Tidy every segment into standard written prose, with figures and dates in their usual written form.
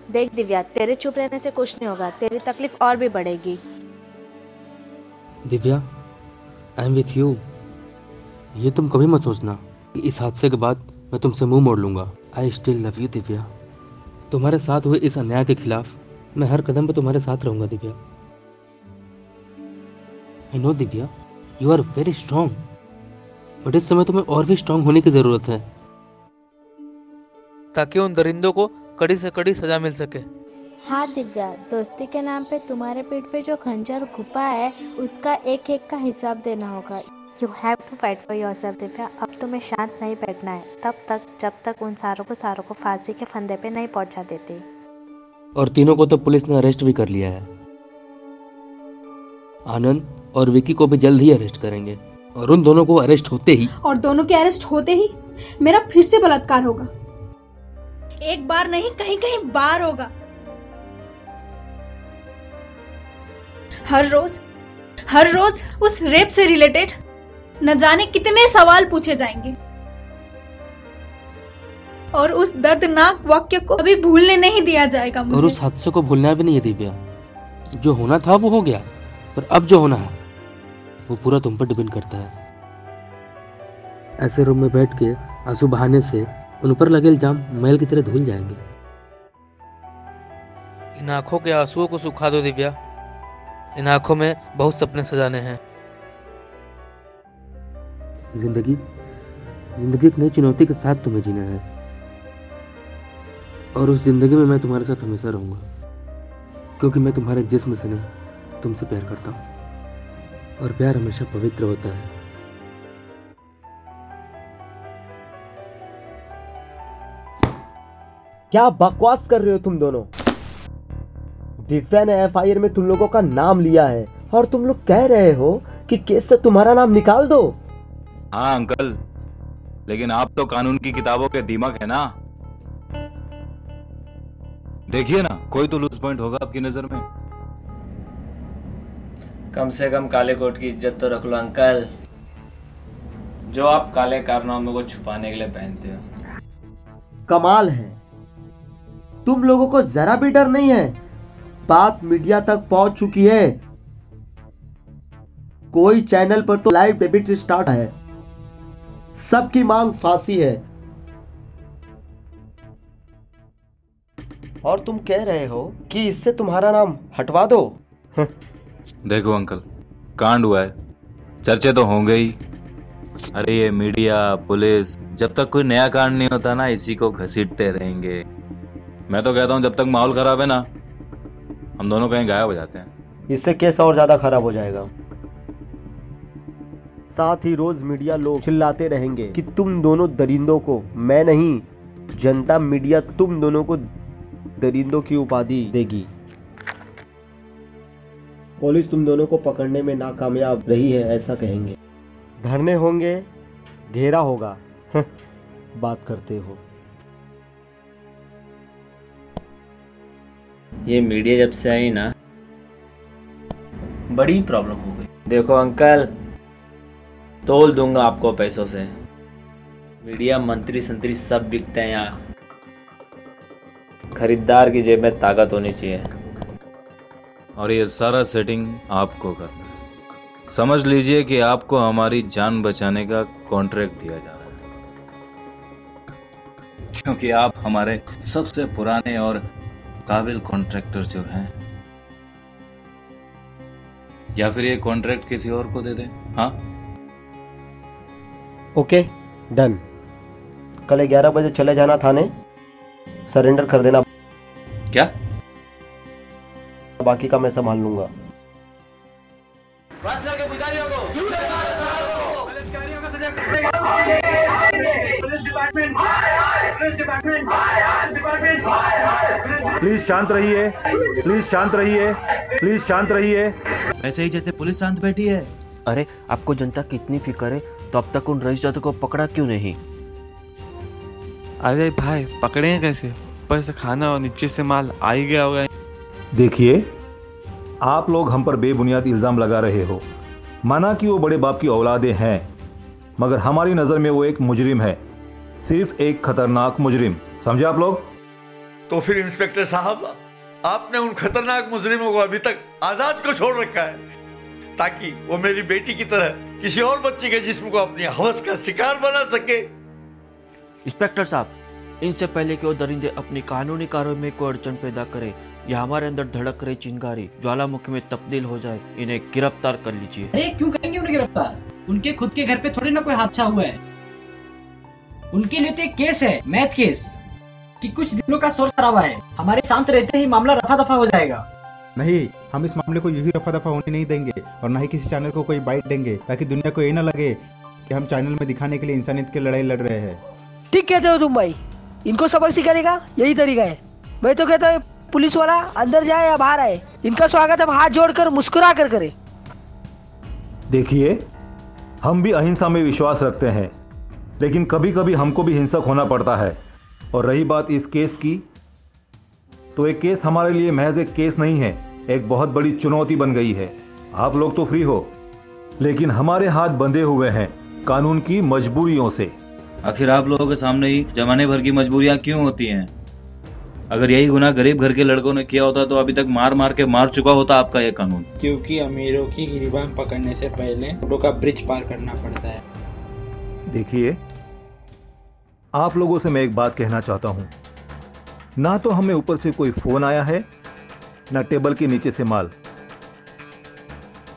देख दिव्या, तेरे चुप रहने से कुछ नहीं होगा, तेरी तकलीफ और भी बढ़ेगी। Divya, I am with you. ये तुम कभी मत सोचना कि इस हादसे के बाद मैं तुमसे मुंह मोड़ लूंगा। I still love you Divya. तुम्हारे साथ हुए इस अन्याय के खिलाफ मैं हर कदम पे तुम्हारे साथ रहूंगा Divya. I know Divya, you are very strong, but इस समय तुम्हें और भी स्ट्रांग होने की जरूरत है, ताकि उन दरिंदों को कड़ी से कड़ी सजा मिल सके। हाँ दिव्या, दोस्ती के नाम पे तुम्हारे पेट पे जो खंजर घुपा है उसका एक एक का हिसाब देना होगा। You have to fight for yourself Divya. अब तुम्हें शांत नहीं बैठना है तब तक जब तक उन सारों को फांसी के फंदे पे नहीं पहुंचा देते। और तीनों को तो पुलिस ने अरेस्ट भी कर लिया है। आनंद और विकी को भी जल्द ही अरेस्ट करेंगे, और उन दोनों को अरेस्ट होते ही मेरा फिर से बलात्कार होगा। एक बार नहीं, कहीं कहीं बार होगा। हर रोज उस रेप से रिलेटेड न जाने कितने सवाल पूछे जाएंगे, और उस दर्दनाक वाक्य को अभी भूलने नहीं दिया जाएगा मुझे। और उस हादसे को भूलना भी नहीं है दिव्या। जो होना था वो हो गया, पर अब जो होना है वो पूरा तुम पर डिपेंड करता है। ऐसे रूम में बैठ के आंसू बहाने से उन पर लगे इल्जाम मैल की तरह धुल जाएंगे। इन आंखों के आंसुओं को सुखा दो दिव्या। इन आंखों में बहुत सपने सजाने हैं। जिंदगी एक नई चुनौती के साथ तुम्हें जीना है, और उस जिंदगी में मैं तुम्हारे साथ हमेशा रहूंगा, क्योंकि मैं तुम्हारे जिस्म से नहीं तुमसे प्यार करता हूँ, और प्यार हमेशा पवित्र होता है। क्या बकवास कर रहे हो तुम दोनों? दिव्या ने एफआईआर में तुम लोगों का नाम लिया है और तुम लोग कह रहे हो कि केस से तुम्हारा नाम निकाल दो। हाँ अंकल, लेकिन आप तो कानून की किताबों के दीमक है ना। देखिए ना, कोई तो लूज पॉइंट होगा आपकी नजर में। कम से कम काले कोट की इज्जत तो रख लो अंकल, जो आप काले कारनामों को छुपाने के लिए पहनते हो। कमाल है, तुम लोगों को जरा भी डर नहीं है। बात मीडिया तक पहुंच चुकी है, कोई चैनल पर तो लाइव डेबिट स्टार्ट है, सबकी मांग फांसी है, और तुम कह रहे हो कि इससे तुम्हारा नाम हटवा दो। देखो अंकल, कांड हुआ है, चर्चे तो होंगे ही। अरे ये मीडिया, पुलिस, जब तक कोई नया कांड नहीं होता ना, इसी को घसीटते रहेंगे। मैं तो कहता हूँ जब तक माहौल खराब है ना, हम दोनों कहीं गायब हो जाते हैं। इससे केस और ज्यादा खराब हो जाएगा। साथ ही रोज मीडिया लोग चिल्लाते रहेंगे कि तुम दोनों दरिंदों को, मैं नहीं, जनता मीडिया तुम दोनों को दरिंदों की उपाधि देगी। पुलिस तुम दोनों को पकड़ने में नाकामयाब रही है ऐसा कहेंगे। धरने होंगे, घेरा होगा। बात करते हो। ये मीडिया जब से आई ना, बड़ी प्रॉब्लम हो गई। देखो अंकल, तोल दूंगा आपको पैसों से। मीडिया, मंत्री संतरी सब बिकते हैं यहाँ। खरीदार की जेब में ताकत होनी चाहिए। और ये सारा सेटिंग आपको करना है। समझ लीजिए कि आपको हमारी जान बचाने का कॉन्ट्रैक्ट दिया जा रहा है, क्योंकि आप हमारे सबसे पुराने और काबिल कॉन्ट्रैक्टर जो हैं। या फिर ये कॉन्ट्रैक्ट किसी और को दे दें। हाँ ओके, डन। कल 11 बजे चले जाना थाने, सरेंडर कर देना। क्या? बाकी का मैं संभाल लूंगा। प्लीज शांत रहिए, प्लीज शांत रहिए, प्लीज शांत रहिए। ऐसे ही जैसे पुलिस शांत बैठी है। अरे आपको जनता की इतनी फिक्र है तो अब तक उन रईसजादों को पकड़ा क्यों नहीं? अरे भाई, पकड़े कैसे? ऊपर से खाना और नीचे से माल आ ही गया होगा। देखिए, आप लोग हम पर बेबुनियाद इल्जाम लगा रहे हो। माना कि वो बड़े बाप की औलादे हैं, मगर हमारी नजर में वो एक मुजरिम है, सिर्फ एक खतरनाक मुजरिम। समझे आप लोग? तो फिर इंस्पेक्टर साहब, आपने उन खतरनाक मुजरिमों को अभी तक आजाद को छोड़ रखा है ताकि वो मेरी बेटी की तरह किसी और बच्ची के जिस्म को अपनी हवस का शिकार बना सके। इंस्पेक्टर साहब, इनसे पहले कि वो दरिंदे अपनी कानूनी कार्रवाई में कोई अड़चन पैदा करे या हमारे अंदर धड़क रही चिंगारी ज्वालामुखी में तब्दील हो जाए, इन्हें गिरफ्तार कर लीजिए। अरे क्यों करेंगे उन्हें गिरफ्तार? उनके खुद के घर पे थोड़ी ना कोई हादसा हुआ है। उनके लिए तो एक केस है, मैथ केस, कि कुछ दिनों का शोर शराबा है। हमारे शांत रहते ही मामला रफा दफा हो जाएगा। नहीं, हम इस मामले को यूं ही रफा दफा होने नहीं देंगे और ना ही किसी चैनल को कोई बाइट देंगे, ताकि दुनिया को ये ना लगे कि हम चैनल में दिखाने के लिए इंसानियत की लड़ाई लड़ रहे हैं। ठीक कहते हो तुम भाई, इनको सबक सिखाने का यही तरीका है। मैं तो कहता हूँ पुलिस वाला अंदर जाए या बाहर आए, इनका स्वागत हम हाथ जोड़कर मुस्कुरा कर करें। देखिए, हम भी अहिंसा में विश्वास रखते हैं, लेकिन कभी कभी हमको भी हिंसक होना पड़ता है। और रही बात इस केस की, तो एक केस हमारे लिए महज एक केस नहीं है, एक बहुत बड़ी चुनौती बन गई है। आप लोग तो फ्री हो, लेकिन हमारे हाथ बंधे हुए हैं कानून की मजबूरियों से। आखिर आप लोगों के सामने ही जमाने भर की मजबूरियां क्यों होती हैं? अगर यही गुनाह गरीब घर के लड़कों ने किया होता तो अभी तक मार मार के मार चुका होता आपका ये कानून। क्योंकि अमीरों की गिरबान पकड़ने से पहले रोडों का ब्रिज पार करना पड़ता है। देखिए, आप लोगों से मैं एक बात कहना चाहता हूं, ना तो हमें ऊपर से कोई फोन आया है, ना टेबल के नीचे से माल।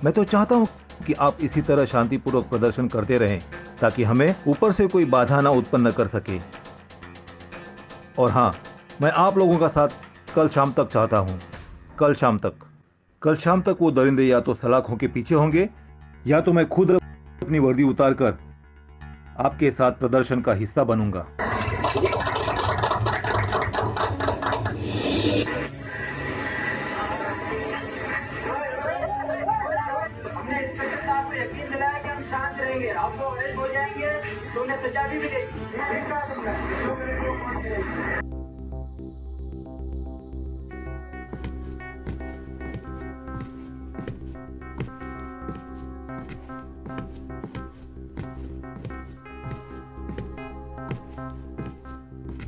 मैं तो चाहता हूं कि आप इसी तरह शांतिपूर्वक प्रदर्शन करते रहें, ताकि हमें ऊपर से कोई बाधा ना उत्पन्न कर सके। और हां, मैं आप लोगों का साथ कल शाम तक चाहता हूं। कल शाम तक वो दरिंदे या तो सलाखों के पीछे होंगे, या तो मैं खुद अपनी वर्दी उतारकर आपके साथ प्रदर्शन का हिस्सा बनूंगा।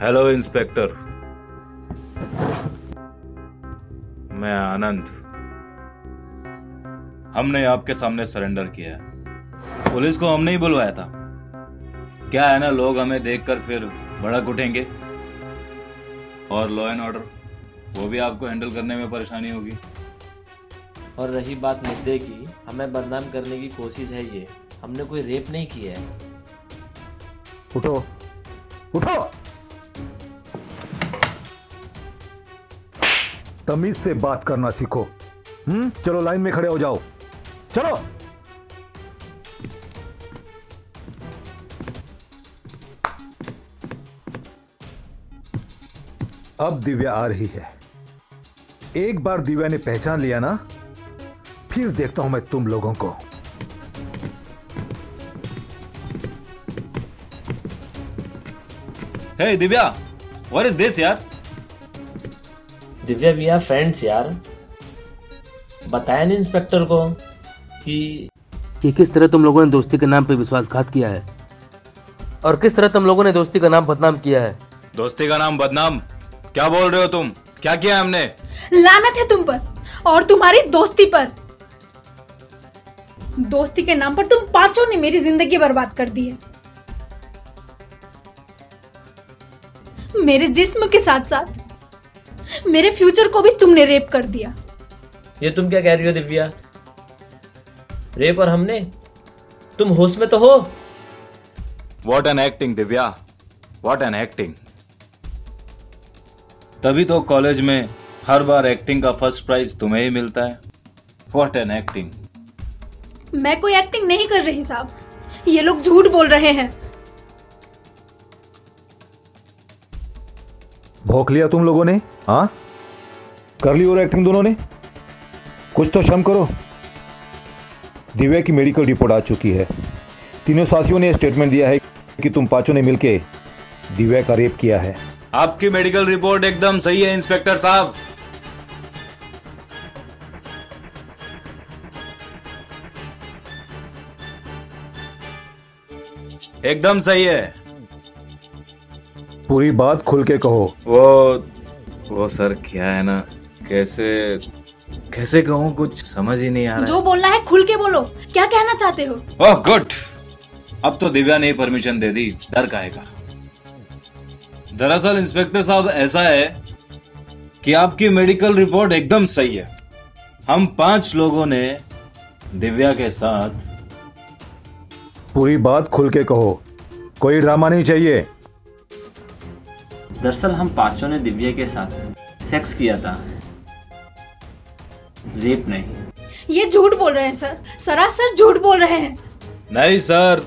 हेलो इंस्पेक्टर, मैं आनंद। हमने आपके सामने सरेंडर किया है। पुलिस को हमने ही बुलवाया था। क्या है ना, लोग हमें देखकर फिर भड़क उठेंगे, और लॉ एंड ऑर्डर वो भी आपको हैंडल करने में परेशानी होगी। और रही बात मुद्दे की, हमें बदनाम करने की कोशिश है ये। हमने कोई रेप नहीं किया है। उठो, उठो। तमीज से बात करना सीखो। चलो लाइन में खड़े हो जाओ, चलो। अब दिव्या आ रही है। एक बार दिव्या ने पहचान लिया ना, फिर देखता हूं मैं तुम लोगों को। हे दिव्या, व्हाट इज दिस यार? दिव्या, वी आर फ्रेंड्स यार। बताया नहीं इंस्पेक्टर को कि किस तरह तुम लोगों ने दोस्ती के नाम पे विश्वासघात किया है, और किस तरह तुम लोगों ने दोस्ती का नाम बदनाम किया है। दोस्ती का नाम बदनाम? क्या बोल रहे हो तुम? क्या किया हमने? लानत है तुम पर और तुम्हारी दोस्ती पर। दोस्ती के नाम पर तुम पांचों ने मेरी जिंदगी बर्बाद कर दी है। मेरे जिस्म के साथ साथ मेरे फ्यूचर को भी तुमने रेप कर दिया। ये तुम क्या कह रही हो दिव्या? रेप और हमने? तुम होश में तो हो? What an acting Divya, what an acting। तभी तो कॉलेज में हर बार एक्टिंग का फर्स्ट प्राइज तुम्हें ही मिलता है। What an acting। मैं कोई एक्टिंग नहीं कर रही साहब, ये लोग झूठ बोल रहे हैं। भौंक लिया तुम लोगों ने? हाँ, कर ली और एक्टिंग दोनों ने। कुछ तो शर्म करो। दिव्या की मेडिकल रिपोर्ट आ चुकी है। तीनों साथियों ने स्टेटमेंट दिया है कि तुम पांचों ने मिलके दिव्या का रेप किया है। आपकी मेडिकल रिपोर्ट एकदम सही है इंस्पेक्टर साहब। एकदम सही है। पूरी बात खुल के कहो। वो वो सर क्या है ना, कैसे कहूँ, कुछ समझ ही नहीं आ रहा जो बोलना है खुल के बोलो, क्या कहना चाहते हो? ओह गुड, अब तो दिव्या ने परमिशन दे दी, डर काहेगा। दरअसल इंस्पेक्टर साहब ऐसा है कि आपकी मेडिकल रिपोर्ट एकदम सही है। हम 5 लोगों ने दिव्या के साथ। पूरी बात खुल के कहो, कोई ड्रामा नहीं चाहिए। दरअसल हम 5 ने दिव्या के साथ सेक्स किया था, रेप नहीं। ये झूठ बोल रहे हैं सर, सरासर झूठ बोल रहे हैं। नहीं सर,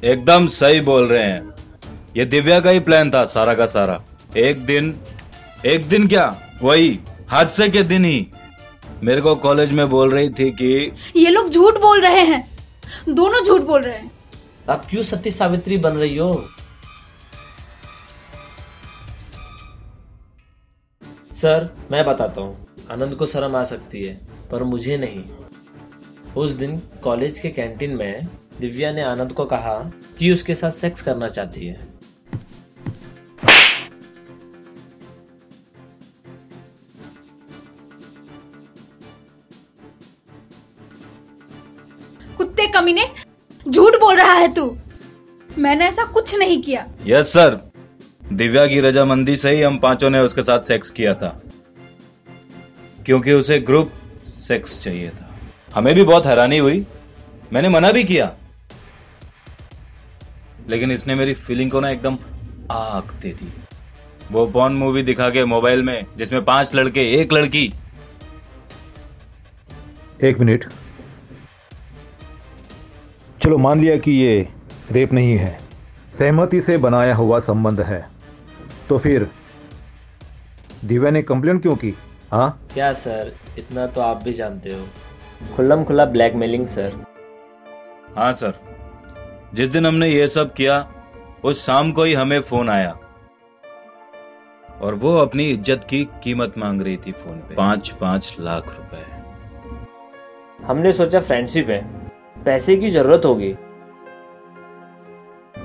एकदम सही बोल रहे हैं। ये दिव्या का ही प्लान था सारा का सारा। एक दिन क्या, वही हादसे के दिन ही मेरे को कॉलेज में बोल रही थी कि ये लोग झूठ बोल रहे हैं, दोनों झूठ बोल रहे हैं। आप क्यों सती सावित्री बन रही हो? सर मैं बताता हूँ, आनंद को शर्म आ सकती है पर मुझे नहीं। उस दिन कॉलेज के कैंटीन में दिव्या ने आनंद को कहा कि उसके साथ सेक्स करना चाहती है। कुत्ते कमीने, झूठ बोल रहा है तू। मैंने ऐसा कुछ नहीं किया। यस सर, दिव्या की रजामंदी से ही हम 5 ने उसके साथ सेक्स किया था, क्योंकि उसे ग्रुप सेक्स चाहिए था। हमें भी बहुत हैरानी हुई, मैंने मना भी किया, लेकिन इसने मेरी फीलिंग को ना एकदम आग दे दी। वो पॉर्न मूवी दिखा के मोबाइल में, जिसमें 5 लड़के 1 लड़की। 1 मिनट, चलो मान लिया कि ये रेप नहीं है, सहमति से बनाया हुआ संबंध है, तो फिर दिव्या ने कंप्लेंट क्यों की? हाँ क्या सर, इतना तो आप भी जानते हो, खुल्लम खुल्ला ब्लैकमेलिंग सर। हाँ सर, जिस दिन हमने ये सब किया उस शाम को ही हमें फोन आया और वो अपनी इज्जत की कीमत मांग रही थी फोन पे, 5-5 लाख रुपए। हमने सोचा फ्रेंडशिप है, पैसे की जरूरत होगी,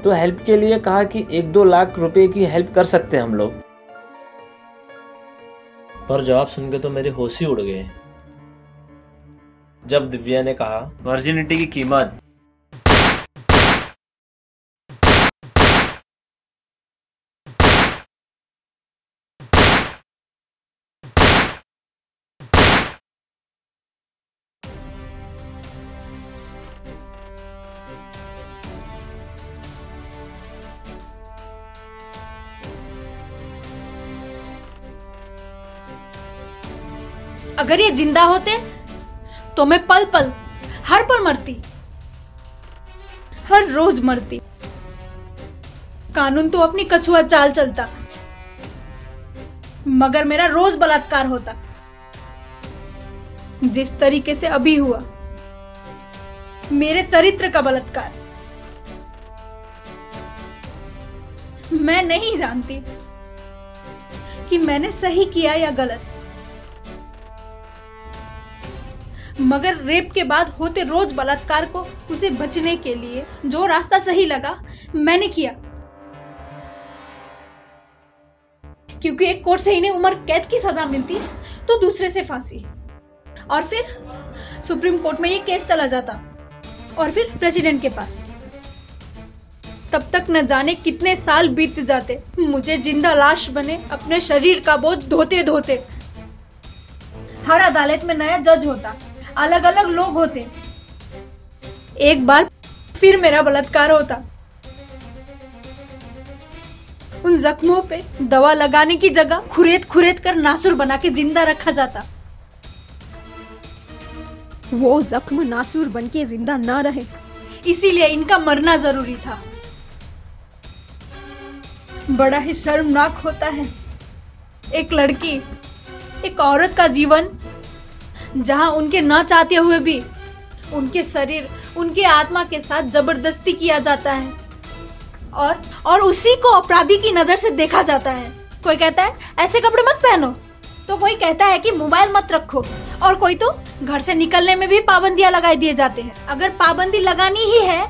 तो हेल्प के लिए कहा कि 1-2 लाख रुपए की हेल्प कर सकते हैं हम लोग। पर जवाब सुन के तो मेरे होश ही उड़ गए जब दिव्या ने कहा वर्जिनिटी की कीमत। अगर ये जिंदा होते तो मैं पल पल, हर पल मरती, हर रोज मरती। कानून तो अपनी कछुआ चाल चलता, मगर मेरा रोज बलात्कार होता। जिस तरीके से अभी हुआ, मेरे चरित्र का बलात्कार। मैं नहीं जानती कि मैंने सही किया या गलत, मगर रेप के बाद होते रोज बलात्कार को, उसे बचने के लिए जो रास्ता सही लगा मैंने किया। क्योंकि एक कोर्ट से इन्हें उम्र कैद की सजा मिलती तो दूसरे से फांसी, और फिर सुप्रीम कोर्ट में ये केस चला जाता और फिर प्रेसिडेंट के पास। तब तक न जाने कितने साल बीत जाते, मुझे जिंदा लाश बने अपने शरीर का बोझ धोते धोते। हर अदालत में नया जज होता, अलग अलग लोग होते। एक बार फिर मेरा बलात्कार होता। उन जख्मों पे दवा लगाने की जगह खुरेद खुरेद कर नासुर बना के जिंदा रखा जाता। वो जख्म नासुर बन के जिंदा ना रहे, इसीलिए इनका मरना जरूरी था। बड़ा ही शर्मनाक होता है एक लड़की, एक औरत का जीवन, जहां उनके ना चाहते हुए भी उनके शरीर, उनके आत्मा के साथ जबरदस्ती किया जाता है और उसी को अपराधी की नजर से देखा जाता है। कोई कहता है ऐसे कपड़े मत पहनो, तो कोई कहता है कि मोबाइल मत रखो, और कोई तो घर से निकलने में भी पाबंदियां लगा दिए जाते हैं। अगर पाबंदी लगानी ही है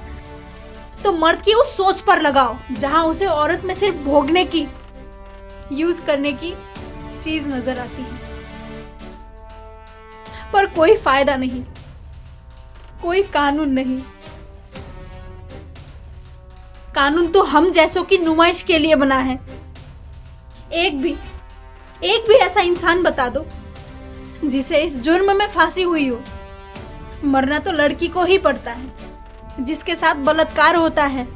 तो मर्द की उस सोच पर लगाओ जहां उसे औरत में सिर्फ भोगने की, यूज करने की चीज नजर आती है, पर कोई फायदा नहीं, कोई कानून नहीं। कानून तो हम जैसों की नुमाइश के लिए बना है। एक भी ऐसा इंसान बता दो जिसे इस जुर्म में फांसी हुई हो। मरना तो लड़की को ही पड़ता है जिसके साथ बलात्कार होता है।